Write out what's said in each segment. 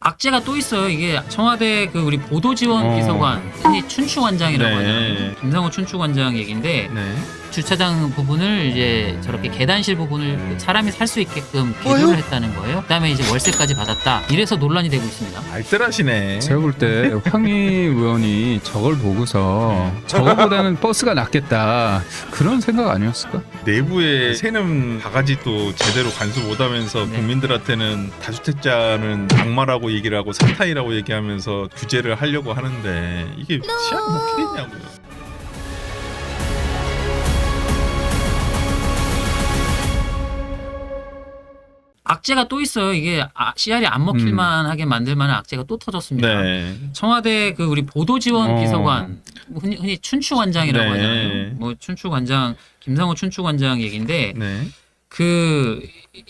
악재가 또 있어요. 이게 청와대 그 우리 보도지원 비서관, 흔히 춘추관장이라고 하잖아요. 김상호 춘추관장 얘기인데 주차장 부분을 이제 저렇게 계단실 부분을 사람이 살 수 있게끔 개조를 했다는 거예요. 그다음에 이제 월세까지 받았다. 이래서 논란이 되고 있습니다. 알뜰하시네. 제가 볼 때 황희 의원이 저걸 보고서 저거보다는 버스가 낫겠다 그런 생각 아니었을까? 내부에 새는 바가지도 제대로 간수 못하면서 네. 국민들한테는 다주택자는 악마라고 얘기를 하고 사타이라고 얘기하면서 규제를 하려고 하는데 이게 시야가 먹히겠냐고요. 악재가 또 있어요. 이게 CR이 안 먹힐만 하게 만들 만한 악재가 또 터졌습니다. 네. 청와대 그 우리 보도지원 비서관, 흔히 춘추관장이라고 네. 하잖아요. 뭐 춘추관장, 김상호 춘추관장 얘기인데 네.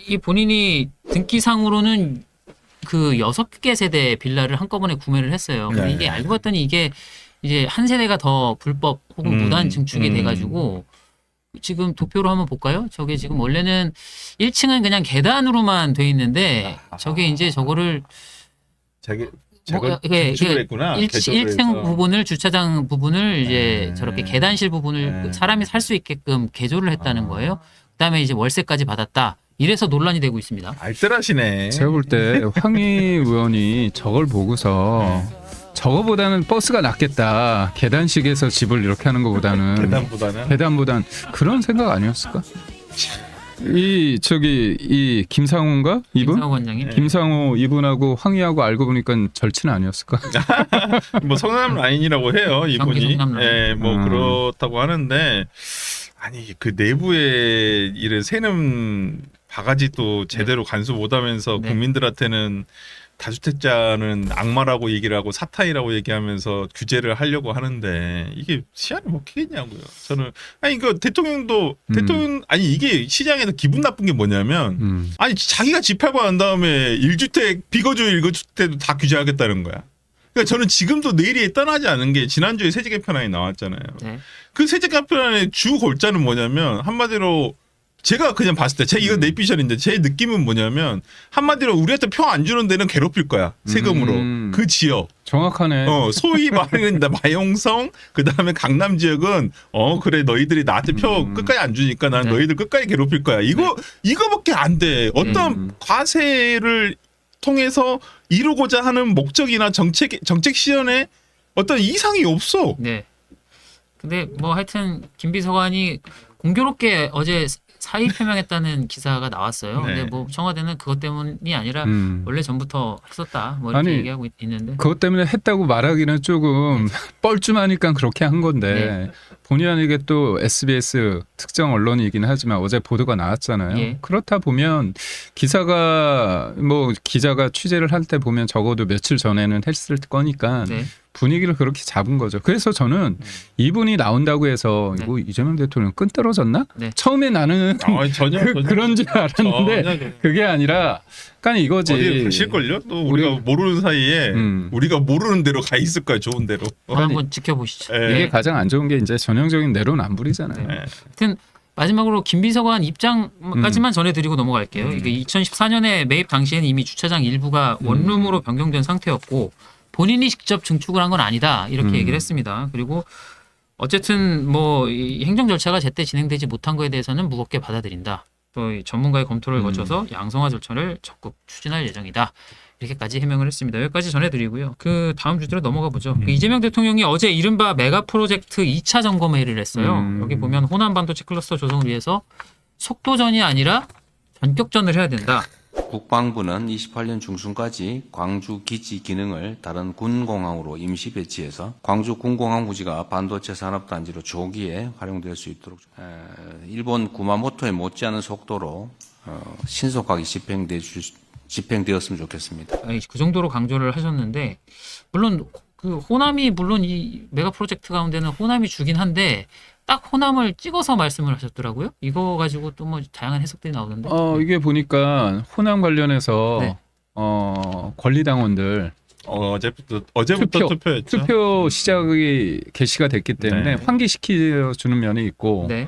이 본인이 등기상으로는 그 6개 세대 빌라를 한꺼번에 구매를 했어요. 근데 네. 이게 알고 봤더니 이게 이제 한 세대가 더 불법 혹은 무단 증축이 돼가지고 지금 도표로 한번 볼까요? 저게 지금 원래는 1층은 그냥 계단으로만 돼 있는데 저게 이제 저거를 제가 이게 증축을 했구나. 1층 부분을 주차장 부분을 이제 저렇게 계단실 부분을 네. 사람이 살 수 있게끔 개조를 했다는 거예요. 그다음에 이제 월세까지 받았다. 이래서 논란이 되고 있습니다. 알뜰하시네. 제가 볼 때 황희 의원이 저걸 보고서 저거보다는 버스가 낫겠다 계단식에서 집을 이렇게 하는 것보다는 계단보단 그런 생각 아니었을까? 이 김상호인가 이분? 김상호 관장이 김상호 이분하고 황희하고 알고 보니까 절친 아니었을까? 뭐 성남 라인이라고 해요 이분이. 성남 라인. 예, 뭐 그렇다고 하는데 아니 그 내부에 이런 새는 바가지도 제대로 간수 못하면서 네. 국민들한테는 다주택자는 악마라고 얘기를 하고 사타이라고 얘기하면서 규제를 하려고 하는데 이게 시야를 먹히겠냐고요. 저는 아니 그 대통령 아니 이게 시장에서 기분 나쁜 게 뭐냐면 아니 자기가 집 팔고 난 다음에 1주택 비거주 1주택도 다 규제하겠다는 거야. 그러니까 저는 지금도 내일이 떠나지 않은 게 지난주에 세제 개편안이 나왔잖아요. 네. 그 세제 개편안의 주 골자는 뭐냐면 한마디로 제가 그냥 봤을 때 이거 내 피셜인데 제 느낌은 뭐냐면 한마디로 우리한테 표 안 주는 데는 괴롭힐 거야 세금으로 그 지역 정확하네. 소위 말하는 마용성 그다음에 강남 지역은 그래 너희들이 나한테 표 끝까지 안 주니까 난 네. 너희들 끝까지 괴롭힐 거야 이거밖에 안 돼. 어떤 과세를 통해서 이루고자 하는 목적이나 정책 실현에 어떤 이상이 없어. 네. 근데 뭐 하여튼 김 비서관이 공교롭게 어제 사의 표명했다는 기사가 나왔어요. 네. 근데 뭐 청와대는 그것 때문이 아니라 원래 전부터 했었다. 뭐 이렇게 아니, 얘기하고 있는데. 그것 때문에 했다고 말하기는 조금 뻘쭘하니까 그렇게 한 건데 네. 본의 아니게 또 SBS 특정 언론이긴 하지만 어제 보도가 나왔잖아요. 예. 그렇다 보면 기사가 뭐 기자가 취재를 할 때 보면 적어도 며칠 전에는 했을 거니까 네. 분위기를 그렇게 잡은 거죠. 그래서 저는 이분이 나온다고 해서 네. 이거 이재명 대통령 끈 떨어졌나? 네. 처음에 나는 전혀 그런 줄 알았는데 그게 아니라 그러니까 이거지. 어디 가실걸요? 또 우리가 모르는 사이에 우리가 모르는 대로 가 있을 거야 좋은 대로. 한번 지켜보시죠. 네. 이게 네. 가장 안 좋은 게 이제 전형적인 내로남불이잖아요. 네. 하여튼 마지막으로 김 비서관 입장까지만 전해드리고 넘어갈게요. 이게 2014년에 매입 당시에는 이미 주차장 일부가 원룸으로 변경된 상태였고 본인이 직접 증축을 한 건 아니다 이렇게 얘기를 했습니다. 그리고 어쨌든 뭐 이 행정 절차가 제때 진행되지 못한 거에 대해서는 무겁게 받아들인다. 또 이 전문가의 검토를 거쳐서 양성화 절차를 적극 추진할 예정이다. 이렇게까지 해명을 했습니다. 여기까지 전해드리고요. 그 다음 주제로 넘어가 보죠. 그 이재명 대통령이 어제 이른바 메가 프로젝트 2차 점검회의를 했어요. 여기 보면 호남 반도체 클러스터 조성을 위해서 속도전이 아니라 전격전을 해야 된다. 국방부는 28년 중순까지 광주 기지 기능을 다른 군공항으로 임시 배치해서 광주 군공항 부지가 반도체 산업단지로 조기에 활용될 수 있도록 일본 구마모토에 못지않은 속도로 신속하게 집행되었으면 좋겠습니다. 그 정도로 강조를 하셨는데 물론 그 호남이 물론 이 메가 프로젝트 가운데는 호남이 주긴 한데 딱 호남을 찍어서 말씀을 하셨더라고요. 이거 가지고 또 뭐 다양한 해석들이 나오던데. 이게 보니까 호남 관련해서 네. 권리당원들 어제부터 투표였죠. 투표 시작이 개시가 됐기 때문에 네. 환기시켜 주는 면이 있고 네.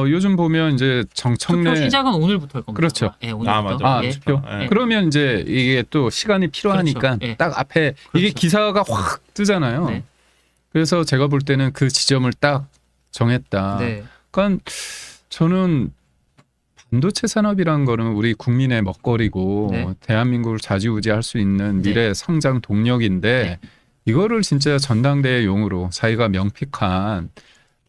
요즘 보면 이제 투표 정청래 시작은 오늘부터일 겁니다. 그렇죠. 예, 오늘부터. 맞아. 예. 투표. 예. 그러면 이제 이게 또 시간이 필요하니까 그렇죠. 예. 딱 앞에 이게 그렇죠. 기사가 확 뜨잖아요. 네. 그래서 제가 볼 때는 그 지점을 딱 정했다. 네. 그러니까 저는 반도체 산업이라는 거는 우리 국민의 먹거리고 네. 대한민국을 좌지우지할 수 있는 미래 성장 동력인데 네. 이거를 진짜 전당대회 용으로 자기가 명픽한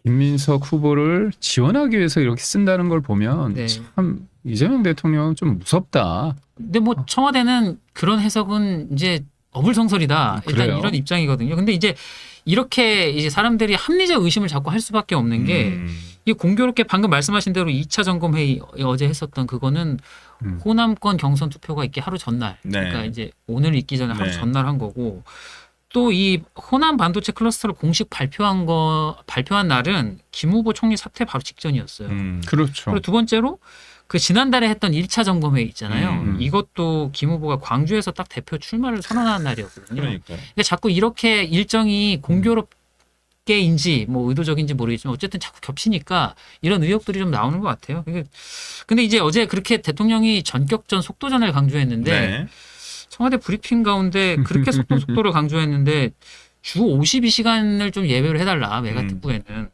김민석 후보를 지원하기 위해서 이렇게 쓴다는 걸 보면 네. 참 이재명 대통령은 좀 무섭다. 근데 뭐 청와대는 그런 해석은 이제 어불성설이다. 일단 그래요? 이런 입장이거든요. 근데 이제 이렇게 이제 사람들이 합리적 의심을 자꾸 할 수밖에 없는 게 이 공교롭게 방금 말씀하신 대로 2차 점검 회의 어제 했었던 그거는 호남권 경선 투표가 있기 하루 전날. 네. 그러니까 이제 오늘 있기 전에 하루 네. 전날 한 거고 또 이 호남 반도체 클러스터를 공식 발표한 날은 김 후보 총리 사퇴 바로 직전이었어요. 그렇죠. 그리고 두 번째로 그 지난달에 했던 1차 점검회의 있잖아요. 음. 이것도 김 후보가 광주에서 딱 대표 출마를 선언한 날이었거든요. 그러니까. 근데 자꾸 이렇게 일정이 공교롭게인지 뭐 의도적인지 모르겠지만 어쨌든 자꾸 겹치니까 이런 의혹들이 좀 나오는 것 같아요. 근데 이제 어제 그렇게 대통령이 전격전 속도전을 강조했는데 네. 청와대 브리핑 가운데 그렇게 속도를 강조했는데 주 52시간을 좀 예외를 해달라 메가특구에는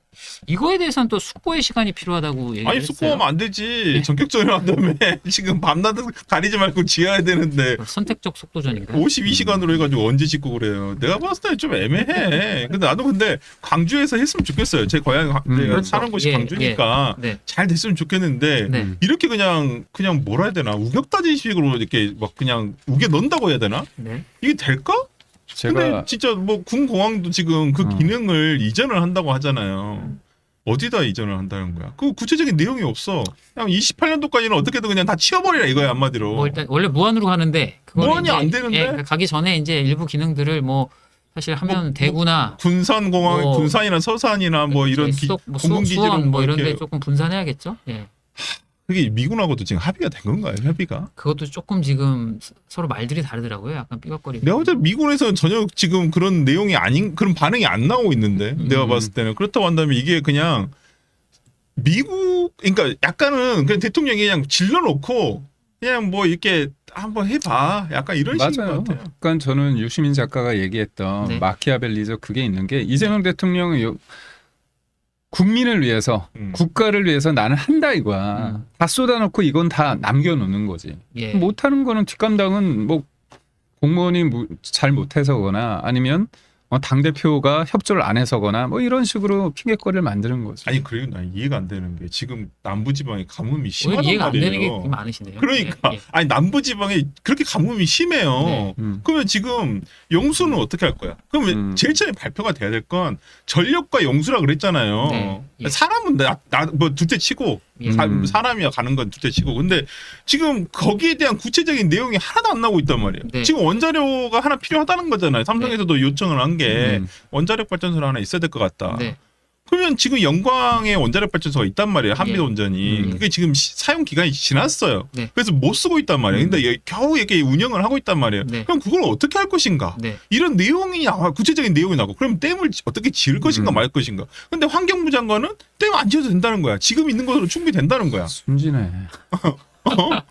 이거에 대해서는 또 숙고의 시간이 필요하다고 얘기를 아니 했어요. 숙고하면 안 되지. 전격전을 한다며. 지금 밤낮 가리지 말고 지어야 되는데 선택적 속도전인가? 52시간으로 해가지고 언제 짓고 그래요. 내가 봤을 때 좀 애매해. 근데 나도 근데 광주에서 했으면 좋겠어요. 제 고향 내가 그렇죠. 사는 곳이 예, 광주니까 네. 잘 됐으면 좋겠는데 네. 이렇게 그냥 뭐라 해야 되나 우격다지식으로 이렇게 막 그냥 우겨 넣는다고 해야 되나? 네. 이게 될까? 근데 제가 진짜 뭐 군공항도 지금 그 기능을 이전을 한다고 하잖아요. 어디다 이전을 한다는 거야? 그 구체적인 내용이 없어. 그냥 28년도까지는 어떻게든 그냥 다 치워버리라 이거야 한마디로. 뭐 일단 원래 무한으로 가는데 그거는 무한이 이제, 안 되는데? 예, 가기 전에 이제 일부 기능들을 뭐 사실 하면 대구나 군산공항, 뭐 군산이나 서산이나 뭐 이런 수원 공군기지로 뭐 이런데 이렇게 조금 분산해야겠죠. 예. 그게 미군하고도 지금 합의가 된 건가요? 협의가? 그것도 조금 지금 서로 말들이 다르더라고요. 약간 삐걱거리고. 내가 볼 때 미군에서는 전혀 지금 그런 내용이 아닌 그런 반응이 안 나오고 있는데 내가 봤을 때는 그렇다고 한다면 이게 그냥 미국 그러니까 약간은 그냥 대통령이 그냥 질러놓고 그냥 뭐 이렇게 한번 해봐 약간 이런 식인 맞아요. 것 같아요. 그러니까 저는 유시민 작가가 얘기했던 네. 마키아벨리적 그게 있는 게 이재명 대통령은 국민을 위해서 국가를 위해서 나는 한다 이거야. 다 쏟아놓고 이건 다 남겨놓는 거지. 예. 못하는 거는 뒷감당은 뭐 공무원이 잘 못해서거나 아니면 당대표가 협조를 안 해서거나 뭐 이런 식으로 핑계거리를 만드는 거죠. 아니 그리고 난 이해가 안 되는 게 지금 남부지방에 가뭄이 오늘 심하단 이해가 안 말이에요. 되는 게 많으시네요. 그러니까 예, 예. 아니 남부지방에 그렇게 가뭄이 심해요. 네. 그러면 지금 영수는 어떻게 할 거야? 그러면 제일 처음에 발표가 돼야 될 건 전력과 영수라 그랬잖아요. 네. 예. 사람은 뭐 둘째 치고 예. 사람이야 가는 건 둘째 치고 근데 지금 거기에 대한 구체적인 내용이 하나도 안 나오고 있단 말이에요. 네. 지금 원자료가 하나 필요하다는 거잖아요. 삼성에서도 요청을 한 게 원자력 발전소가 하나 있어야 될 것 같다. 네. 그러면 지금 영광에 원자력 발전소가 있단 말이에요. 예. 한미원전이. 그게 지금 사용 기간이 지났어요. 네. 그래서 못 쓰고 있단 말이에요. 근데 겨우 이렇게 운영을 하고 있단 말이에요. 네. 그럼 그걸 어떻게 할 것인가? 네. 이런 내용이 나와 구체적인 내용이 나고 그럼 댐을 어떻게 지을 것인가 말 것인가? 근데 환경부 장관은 댐 안 지어도 된다는 거야. 지금 있는 것으로 충분히 된다는 거야. 순진해.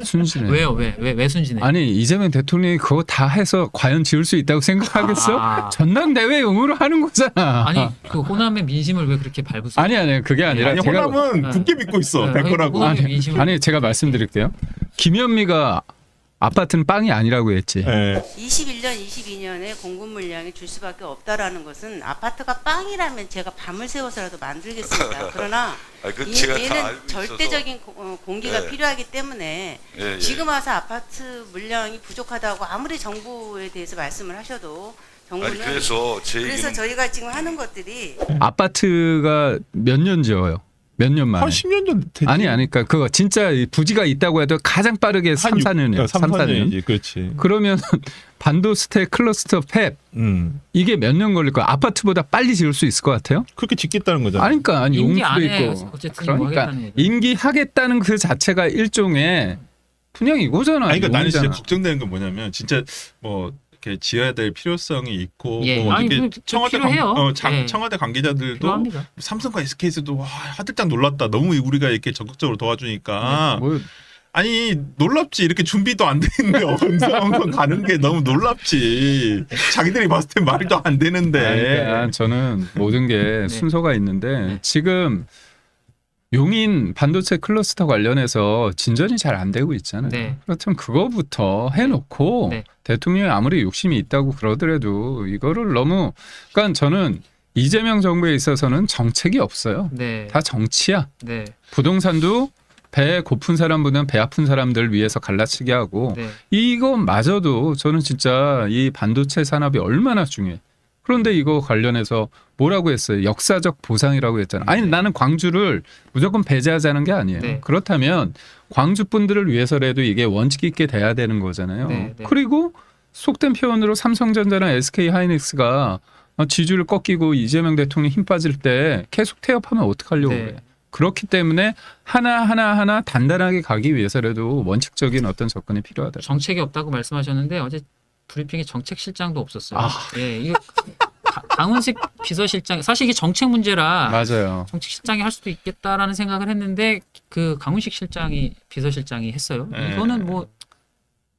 순진해. 왜요? 왜 순진해? 아니 이재명 대통령이 그거 다 해서 과연 지을 수 있다고 생각하겠어? 아. 전당대회용으로 하는 거잖아. 아니 그 호남의 민심을 왜 그렇게 밟으세요? 아니 그게 아니라 아니 제가 호남은 굳게 믿고 있어. 될 거라고. 호남의 민심을 아니 제가 말씀드릴게요. 김현미가 아파트는 빵이 아니라고 했지. 예. 21년, 22년에 공급 물량이 줄 수밖에 없다라는 것은 아파트가 빵이라면 제가 밤을 새워서라도 만들겠습니다. 그러나 제가 다 얘는 알고 절대적인 공기가 네. 필요하기 때문에 예, 예. 지금 와서 아파트 물량이 부족하다고 아무리 정부에 대해서 말씀을 하셔도 정부는 아니 그래서 제 그래서 얘기는 저희가 지금 하는 것들이 아파트가 몇 년 지어요? 몇 년 만에? 한 10년 전 됐지. 아니 그러니까 그거 진짜 부지가 있다고 해도 가장 빠르게 3, 4년이요. 3, 4년이지. 그렇지. 그러면 반도스테 클러스터 팹 이게 몇 년 걸릴 거야? 아파트보다 빨리 지을 수 있을 것 같아요? 그렇게 짓겠다는 거잖아. 아니 그러니까 임기 용수도 안에 있고 어쨌든 뭐 그러니까 하겠다는 얘기죠. 임기하겠다는 그 자체가 일종의 그냥 이거잖아. 아니 그러니까 나는 진짜 용이잖아. 걱정되는 건 뭐냐면 진짜 뭐 이렇게 지어야 될 필요성이 있고 예. 뭐 아니, 어떻게 그 필요해요. 예. 청와대 관계자들도 필요합니다. 삼성과 SK에서도 와, 하들짝 놀랐다. 너무 우리가 이렇게 적극적으로 도와주니까 뭐 아니 놀랍지 이렇게 준비도 안 돼 있는데 엉성 가는 게 너무 놀랍지. 자기들이 봤을 때 말도 안 되는데. 그러니까 저는 모든 게 순서가 있는데 지금 용인 반도체 클러스터 관련해서 진전이 잘 안 되고 있잖아요. 네. 그렇다면 그거부터 해놓고 네. 대통령이 아무리 욕심이 있다고 그러더라도 이거를 너무 그러니까 저는 이재명 정부에 있어서는 정책이 없어요. 네. 다 정치야. 네. 부동산도 배 고픈 사람보다는 배 아픈 사람들 위해서 갈라치게 하고 네. 이거마저도 저는 진짜 이 반도체 산업이 얼마나 중요해. 그런데 이거 관련해서 뭐라고 했어요? 역사적 보상이라고 했잖아요. 아니 나는 광주를 무조건 배제하자는 게 아니에요. 네. 그렇다면 광주 분들을 위해서라도 이게 원칙 있게 돼야 되는 거잖아요. 네, 네. 그리고 속된 표현으로 삼성전자나 SK 하이닉스가 지주를 꺾이고 이재명 대통령이 힘 빠질 때 계속 태업하면 어떡하려고 네. 그래. 그렇기 때문에 하나 단단하게 가기 위해서라도 원칙적인 어떤 접근이 필요하다. 정책이 없다고 말씀하셨는데 어제 브리핑에 정책실장도 없었어요. 아. 예, 이거 강은식 비서실장 사실 이게 정책 문제라 맞아요. 정책실장이 할 수도 있겠다라는 생각을 했는데 그 강훈식 비서실장이 했어요. 네. 이거는 뭐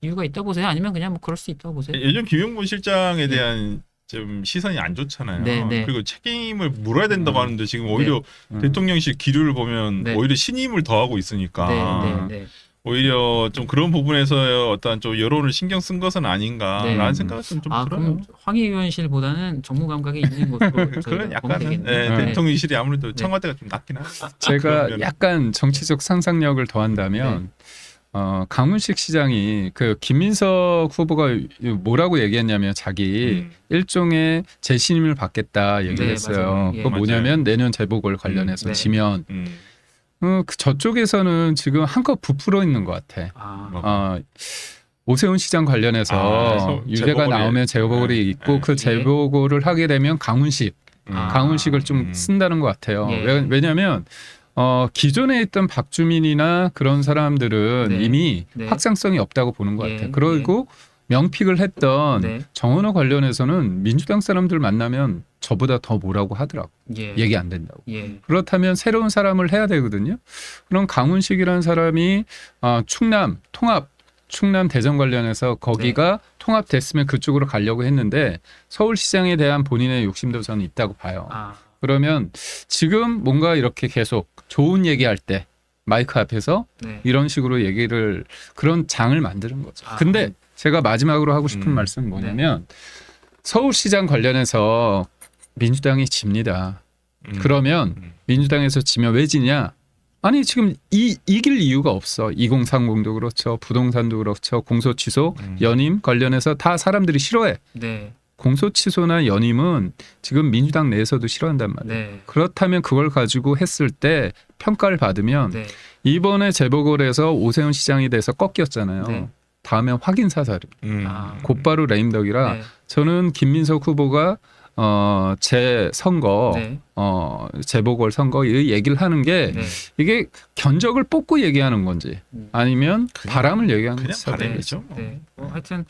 이유가 있다 보세요? 아니면 그냥 뭐 그럴 수 있다고 보세요? 예전 김용문 실장에 대한 좀 시선이 안 좋잖아요. 네, 네. 그리고 책임을 물어야 된다고 하는데 지금 오히려 대통령실 기류를 보면 네. 오히려 신임을 더하고 있으니까 네. 오히려 좀 그런 부분에서 어떤 좀 여론을 신경 쓴 것은 아닌가라는 네. 생각은 좀 아, 들어요. 그럼 황의위원실보다는 정무 감각이 있는 것으로 그건 저희가 보면 약간은 되겠네요. 네. 대통령실이 아무래도 청와대가 좀 낫긴 하죠. 제가 그러면. 약간 정치적 상상력을 더한다면 강훈식 시장이 그 김민석 후보가 뭐라고 얘기했냐면 자기 일종의 재신임을 받겠다 얘기를 네, 했어요. 맞아요. 예. 그거 뭐냐면 내년 재보궐 관련해서 네. 지면 음. 그 저쪽에서는 지금 한껏 부풀어 있는 것 같아. 아, 오세훈 시장 관련해서 유죄가 재보궐이- 나오면 재보궐이 있고 네. 그 재보궐을 하게 되면 강훈식을 좀 쓴다는 것 같아요. 예. 왜냐하면 기존에 있던 박주민이나 그런 사람들은 네. 이미 네. 확장성이 없다고 보는 것 예. 같아요. 그리고 명픽을 했던 네. 정원호 관련해서는 민주당 사람들 만나면 저보다 더 뭐라고 하더라고. 예. 얘기 안 된다고. 예. 그렇다면 새로운 사람을 해야 되거든요. 그럼 강훈식이라는 사람이 충남 대전 관련해서 거기가 통합됐으면 그쪽으로 가려고 했는데 서울시장에 대한 본인의 욕심도 저는 있다고 봐요. 아, 그러면 지금 뭔가 이렇게 계속 좋은 얘기할 때 마이크 앞에서 네. 이런 식으로 얘기를 그런 장을 만드는 거죠. 아. 근데 제가 마지막으로 하고 싶은 말씀은 뭐냐면 서울시장 관련해서 민주당이 집니다. 그러면 민주당에서 지면 왜 지냐? 아니 지금 이길 이유가 없어. 2030도 그렇죠. 부동산도 그렇죠. 공소취소, 연임 관련해서 다 사람들이 싫어해. 네. 공소취소나 연임은 지금 민주당 내에서도 싫어한단 말이에요. 네. 그렇다면 그걸 가지고 했을 때 평가를 받으면 네. 이번에 재보궐에서 오세훈 시장이 돼서 꺾였잖아요. 네. 다음엔 확인 사살이 아, 곧바로 레임덕이라 네. 저는 김민석 후보가 제 선거 네. 재보궐 선거 이 얘기를 하는 게 네. 이게 견적을 뽑고 얘기하는 건지 아니면 바람을 얘기하는 그냥 건지 바람이죠. 네. 뭐 하여튼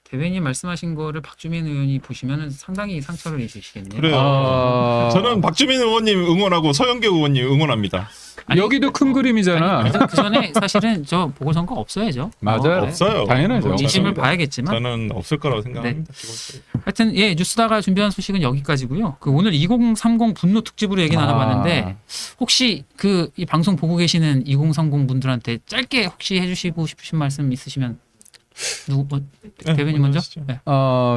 대변인 말씀하신 거를 박주민 의원이 보시면은 상당히 상처를 입으시겠네요. 그래요. 저는 박주민 의원님 응원하고 서영교 의원님 응원합니다. 아니, 여기도 큰 그림이잖아. 그 전에 사실은 저 보궐선거 없어야죠. 맞아요. 없어요. 당연하죠. 민심을 봐야겠지만. 저는 없을 거라고 생각합니다. 하여튼 예 뉴스다가 준비한 소식은 여기까지고요. 그 오늘 2030 분노 특집으로 얘기 나눠봤는데 혹시 그 이 방송 보고 계시는 2030 분들한테 짧게 혹시 해주시고 싶으신 말씀 있으시면 누구 대변인 먼저? 네.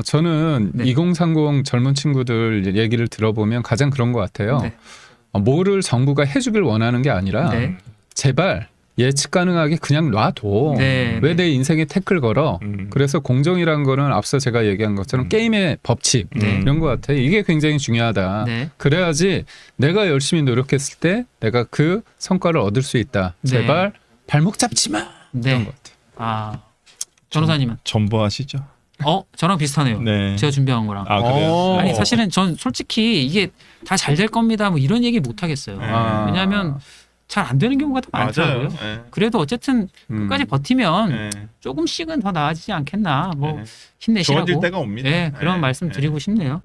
저는 네. 2030 젊은 친구들 얘기를 들어보면 가장 그런 것 같아요. 네. 뭐를 정부가 해주길 원하는 게 아니라 네. 제발 예측 가능하게 그냥 놔둬. 네. 왜 내 인생에 태클 걸어? 음. 그래서 공정이라는 거는 앞서 제가 얘기한 것처럼 게임의 법칙 네. 이런 것 같아요. 이게 굉장히 중요하다. 네. 그래야지 내가 열심히 노력했을 때 내가 그 성과를 얻을 수 있다. 네. 제발 발목 잡지 마. 네. 이런 것 같아요. 아 변호사님은? 전보하시죠? 저랑 비슷하네요. 네. 제가 준비한 거랑. 아 그래요? 아니 사실은 전 솔직히 이게 다 잘 될 겁니다. 뭐 이런 얘기 못 하겠어요. 아. 왜냐하면 잘 안 되는 경우가 더 많더라고요. 맞아요. 예. 그래도 어쨌든 끝까지 버티면 예. 조금씩은 더 나아지지 않겠나. 뭐 예. 힘내시라고. 좋아질 때가 옵니다. 네, 그런 예. 말씀 예. 드리고 싶네요.